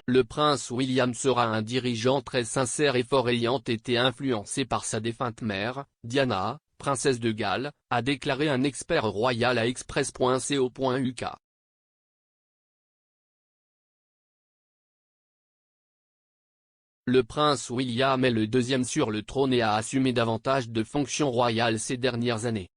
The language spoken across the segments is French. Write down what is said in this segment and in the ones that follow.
Le prince William sera un dirigeant très sincère et fort ayant été influencé par sa défunte mère, Diana, princesse de Galles, a déclaré un expert royal à Express.co.uk. Le prince William est le deuxième sur le trône et a assumé davantage de fonctions royales ces dernières années.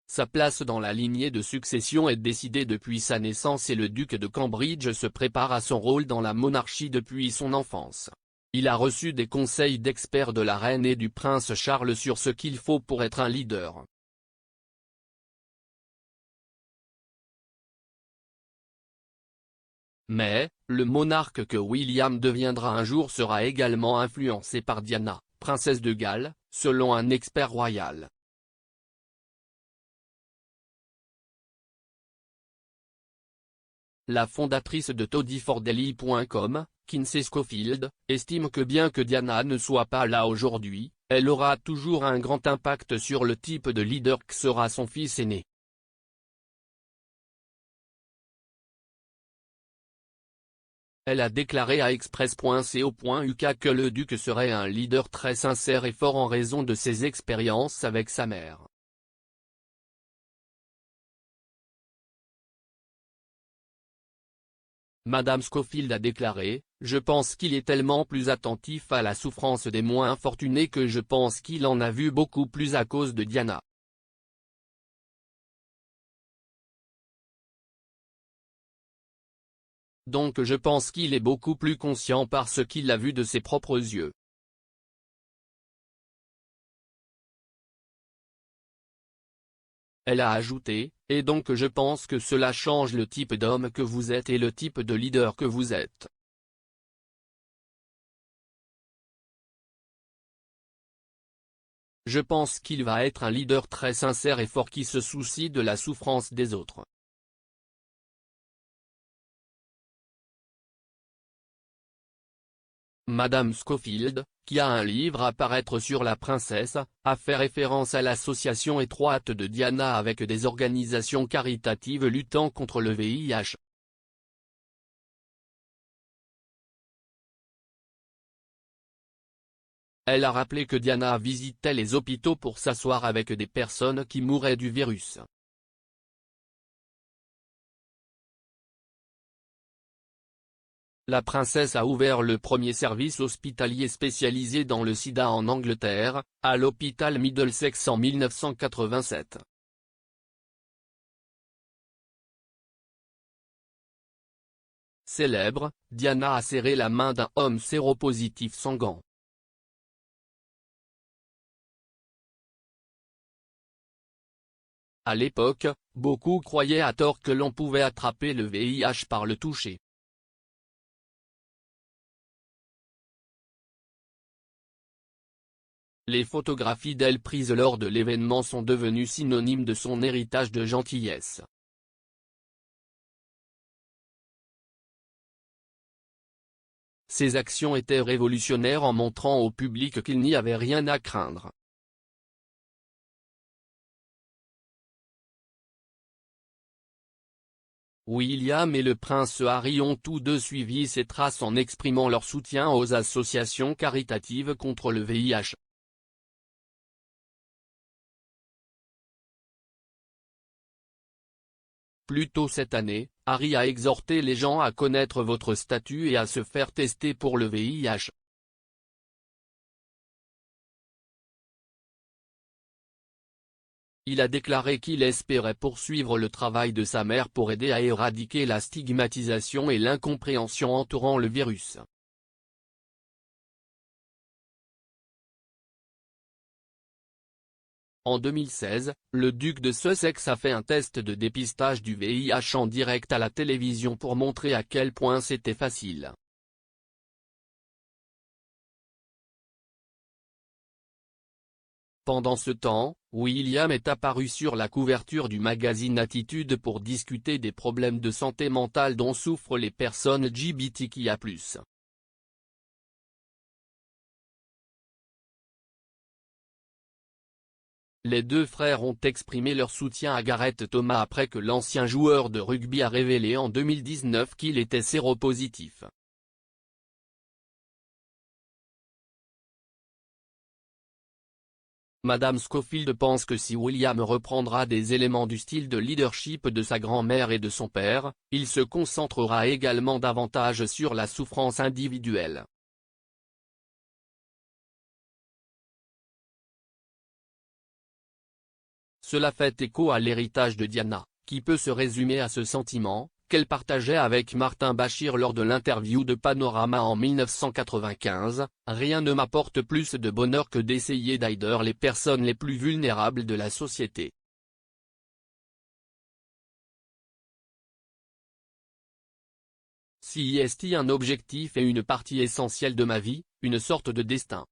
Sa place dans la lignée de succession est décidée depuis sa naissance et le duc de Cambridge se prépare à son rôle dans la monarchie depuis son enfance. Il a reçu des conseils d'experts de la reine et du prince Charles sur ce qu'il faut pour être un leader. Mais, le monarque que William deviendra un jour sera également influencé par Diana, princesse de Galles, selon un expert royal. La fondatrice de toddyfordaily.com, Kinsey Schofield, estime que bien que Diana ne soit pas là aujourd'hui, elle aura toujours un grand impact sur le type de leader que sera son fils aîné. Elle a déclaré à Express.co.uk que le duc serait un leader très sincère et fort en raison de ses expériences avec sa mère. Madame Schofield a déclaré, « Je pense qu'il est tellement plus attentif à la souffrance des moins infortunés que je pense qu'il en a vu beaucoup plus à cause de Diana. » Donc je pense qu'il est beaucoup plus conscient parce qu'il l'a vu de ses propres yeux. Elle a ajouté, « Et donc je pense que cela change le type d'homme que vous êtes et le type de leader que vous êtes. » Je pense qu'il va être un leader très sincère et fort qui se soucie de la souffrance des autres. Madame Schofield, qui a un livre à paraître sur la princesse, a fait référence à l'association étroite de Diana avec des organisations caritatives luttant contre le VIH. Elle a rappelé que Diana visitait les hôpitaux pour s'asseoir avec des personnes qui mouraient du virus. La princesse a ouvert le premier service hospitalier spécialisé dans le sida en Angleterre, à l'hôpital Middlesex en 1987. Célèbre, Diana a serré la main d'un homme séropositif sans gants. À l'époque, beaucoup croyaient à tort que l'on pouvait attraper le VIH par le toucher. Les photographies d'elle prises lors de l'événement sont devenues synonymes de son héritage de gentillesse. Ses actions étaient révolutionnaires en montrant au public qu'il n'y avait rien à craindre. William et le prince Harry ont tous deux suivi ses traces en exprimant leur soutien aux associations caritatives contre le VIH. Plus tôt cette année, Harry a exhorté les gens à connaître votre statut et à se faire tester pour le VIH. Il a déclaré qu'il espérait poursuivre le travail de sa mère pour aider à éradiquer la stigmatisation et l'incompréhension entourant le virus. En 2016, le duc de Sussex a fait un test de dépistage du VIH en direct à la télévision pour montrer à quel point c'était facile. Pendant ce temps, William est apparu sur la couverture du magazine Attitude pour discuter des problèmes de santé mentale dont souffrent les personnes LGBTQIA+. Les deux frères ont exprimé leur soutien à Gareth Thomas après que l'ancien joueur de rugby a révélé en 2019 qu'il était séropositif. Madame Scofield pense que si William reprendra des éléments du style de leadership de sa grand-mère et de son père, il se concentrera également davantage sur la souffrance individuelle. Cela fait écho à l'héritage de Diana, qui peut se résumer à ce sentiment, qu'elle partageait avec Martin Bachir lors de l'interview de Panorama en 1995, « Rien ne m'apporte plus de bonheur que d'essayer d'aider les personnes les plus vulnérables de la société. Si est un objectif et une partie essentielle de ma vie, une sorte de destin.